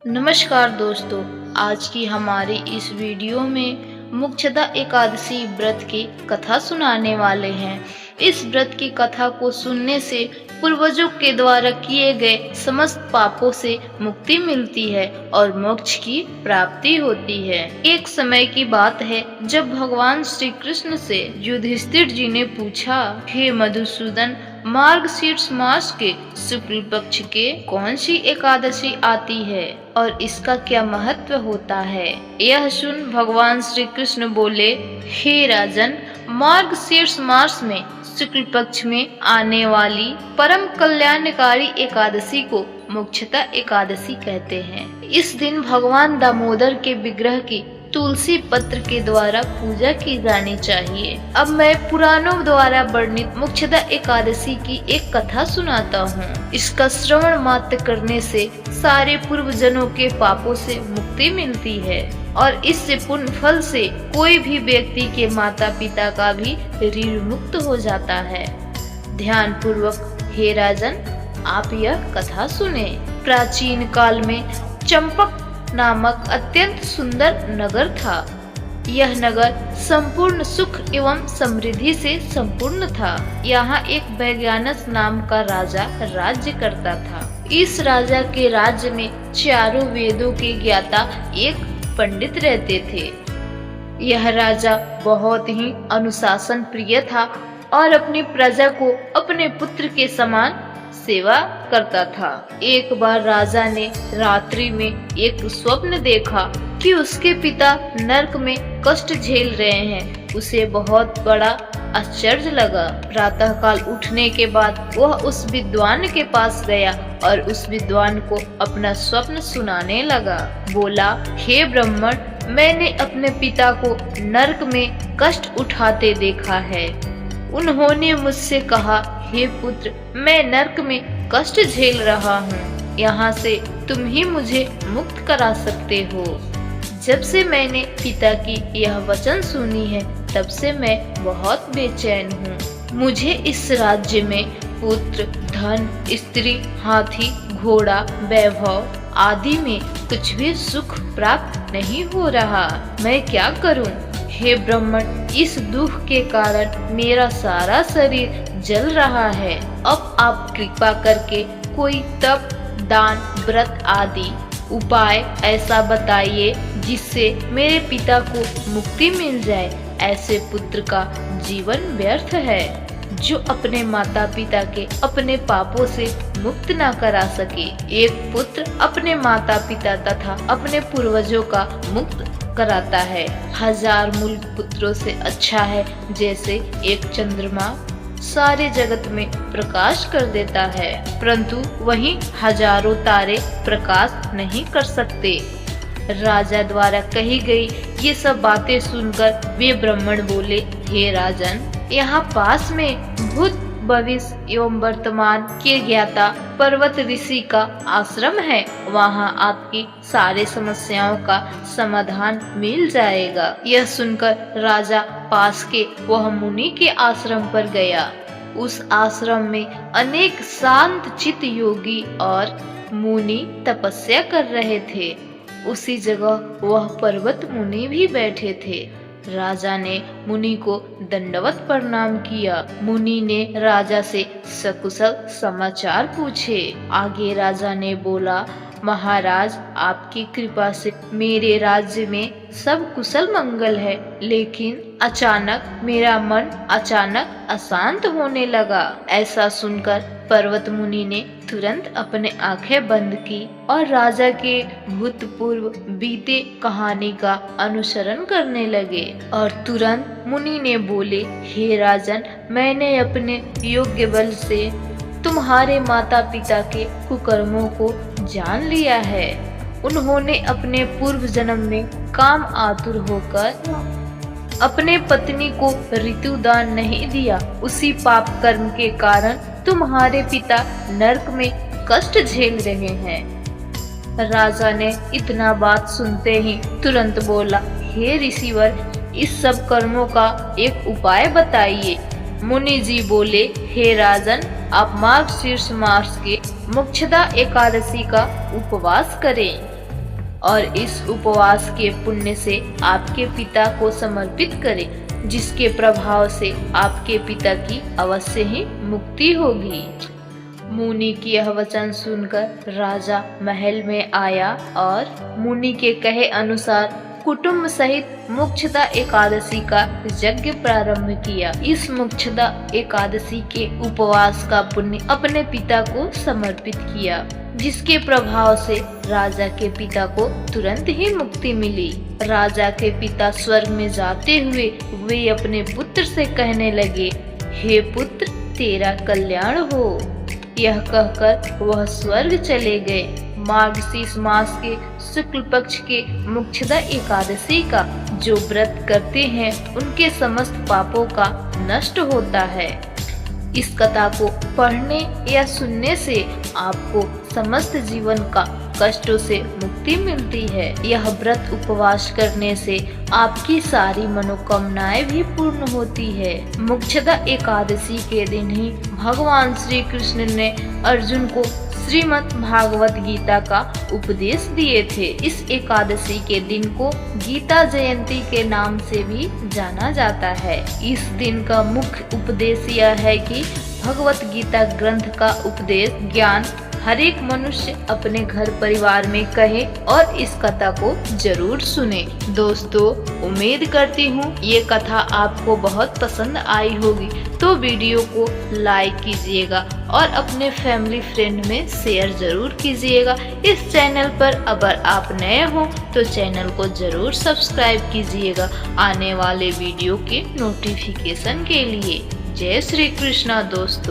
नमस्कार दोस्तों, आज की हमारी इस वीडियो में मोक्षदा एकादशी व्रत की कथा सुनाने वाले हैं। इस व्रत की कथा को सुनने से पूर्वजों के द्वारा किए गए समस्त पापों से मुक्ति मिलती है और मोक्ष की प्राप्ति होती है। एक समय की बात है जब भगवान श्री कृष्ण से युधिष्ठिर जी ने पूछा, हे मधुसूदन, मार्गशीर्ष मास के शुक्ल पक्ष के कौन सी एकादशी आती है और इसका क्या महत्व होता है। यह सुन भगवान श्री कृष्ण बोले, हे राजन, मार्गशीर्ष मास में शुक्ल पक्ष में आने वाली परम कल्याणकारी एकादशी को मोक्षदा एकादशी कहते हैं। इस दिन भगवान दामोदर के विग्रह की तुलसी पत्र के द्वारा पूजा की जानी चाहिए। अब मैं पुराणों द्वारा वर्णित मोक्षदा एकादशी की एक कथा सुनाता हूँ। इसका श्रवण मात्र करने से सारे पूर्व जनों के पापों से मुक्ति मिलती है और इससे पुण्य फल से कोई भी व्यक्ति के माता पिता का भी ऋण मुक्त हो जाता है। ध्यान पूर्वक हे राजन, आप यह कथा सुने। प्राचीन काल में चंपक नामक अत्यंत सुंदर नगर था। यह नगर संपूर्ण सुख एवं समृद्धि से संपूर्ण था। यहाँ एक वैज्ञानस नाम का राजा राज्य करता था। इस राजा के राज्य में चारों वेदों के ज्ञाता एक पंडित रहते थे। यह राजा बहुत ही अनुशासन प्रिय था और अपनी प्रजा को अपने पुत्र के समान सेवा करता था। एक बार राजा ने रात्रि में एक स्वप्न देखा कि उसके पिता नरक में कष्ट झेल रहे हैं। उसे बहुत बड़ा आश्चर्य लगा। प्रातःकाल उठने के बाद वह उस विद्वान के पास गया और उस विद्वान को अपना स्वप्न सुनाने लगा। बोला, हे ब्राह्मण, मैंने अपने पिता को नरक में कष्ट उठाते देखा है। उन्होंने मुझसे कहा, हे पुत्र, मैं नरक में कष्ट झेल रहा हूँ, यहाँ से तुम ही मुझे मुक्त करा सकते हो। जब से मैंने पिता की यह वचन सुनी है, तब से मैं बहुत बेचैन हूँ। मुझे इस राज्य में पुत्र, धन, स्त्री, हाथी, घोड़ा, वैभव आदि में कुछ भी सुख प्राप्त नहीं हो रहा। मैं क्या करूँ? हे ब्राह्मण, इस दुख के कारण मेरा सारा शरीर जल रहा है। अब आप कृपा करके कोई तप, दान, व्रत आदि उपाय ऐसा बताइए जिससे मेरे पिता को मुक्ति मिल जाए। ऐसे पुत्र का जीवन व्यर्थ है जो अपने माता पिता के अपने पापों से मुक्त न करा सके। एक पुत्र अपने माता पिता तथा अपने पूर्वजों का मुक्त कराता है। 1000 मूल पुत्रों से अच्छा है जैसे एक चंद्रमा सारे जगत में प्रकाश कर देता है, परंतु वहीं हजारों तारे प्रकाश नहीं कर सकते। राजा द्वारा कही गई ये सब बातें सुनकर वे ब्राह्मण बोले, हे राजन, यहाँ पास में भूत, भविष्य एवं वर्तमान के ज्ञाता पर्वत ऋषि का आश्रम है। वहाँ आपकी सारी समस्याओं का समाधान मिल जाएगा। यह सुनकर राजा पास के वह मुनि के आश्रम पर गया। उस आश्रम में अनेक शांत चित्त योगी और मुनि तपस्या कर रहे थे। उसी जगह वह पर्वत मुनि भी बैठे थे। राजा ने मुनि को दंडवत प्रणाम किया। मुनि ने राजा से सकुशल समाचार पूछे। आगे राजा ने बोला, महाराज, आपकी कृपा से मेरे राज्य में सब कुशल मंगल है, लेकिन अचानक मेरा मन अचानक अशांत होने लगा। ऐसा सुनकर पर्वत मुनि ने तुरंत अपने आंखें बंद की और राजा के भूतपूर्व बीते कहानी का अनुसरण करने लगे। और तुरंत मुनि ने बोले, हे राजन, मैंने अपने योग्य बल से तुम्हारे माता पिता के कुकर्मों को जान लिया है। उन्होंने अपने पूर्व जन्म में काम आतुर होकर अपने पत्नी को ऋतुदान नहीं दिया। उसी पाप कर्म के कारण तुम्हारे पिता नरक में कष्ट झेल रहे हैं। राजा ने इतना बात सुनते ही तुरंत बोला, हे ऋषिवर, इस सब कर्मों का एक उपाय बताइए। मुनि जी बोले, हे राजन, आप मार्गशीर्ष मास के मोक्षदा एकादशी का उपवास करें। और इस उपवास के पुण्य से आपके पिता को समर्पित करें, जिसके प्रभाव से आपके पिता की अवश्य ही मुक्ति होगी। मुनि की यह वचन सुनकर राजा महल में आया और मुनि के कहे अनुसार कुटुंब सहित मोक्षदा एकादशी का यज्ञ प्रारंभ किया। इस मोक्षदा एकादशी के उपवास का पुण्य अपने पिता को समर्पित किया, जिसके प्रभाव से राजा के पिता को तुरंत ही मुक्ति मिली। राजा के पिता स्वर्ग में जाते हुए वे अपने पुत्र से कहने लगे, हे पुत्र, तेरा कल्याण हो। यह कहकर वह स्वर्ग चले गए। मार्गशीर्ष मास के शुक्ल पक्ष के मोक्षदा एकादशी का जो व्रत करते हैं उनके समस्त पापों का नष्ट होता है। इस कथा को पढ़ने या सुनने से आपको समस्त जीवन का कष्टों से मुक्ति मिलती है। यह व्रत उपवास करने से आपकी सारी मनोकामनाएं भी पूर्ण होती है। मोक्षदा एकादशी के दिन ही भगवान श्री कृष्ण ने अर्जुन को श्रीमद् भागवत गीता का उपदेश दिए थे। इस एकादशी के दिन को गीता जयंती के नाम से भी जाना जाता है। इस दिन का मुख्य उपदेश यह है कि भगवत गीता ग्रंथ का उपदेश ज्ञान हर एक मनुष्य अपने घर परिवार में कहे और इस कथा को जरूर सुने। दोस्तों, उम्मीद करती हूँ ये कथा आपको बहुत पसंद आई होगी, तो वीडियो को लाइक कीजिएगा और अपने फैमिली फ्रेंड में शेयर जरूर कीजिएगा। इस चैनल पर अगर आप नए हो तो चैनल को जरूर सब्सक्राइब कीजिएगा आने वाले वीडियो के नोटिफिकेशन के लिए। जय श्री कृष्णा दोस्तों।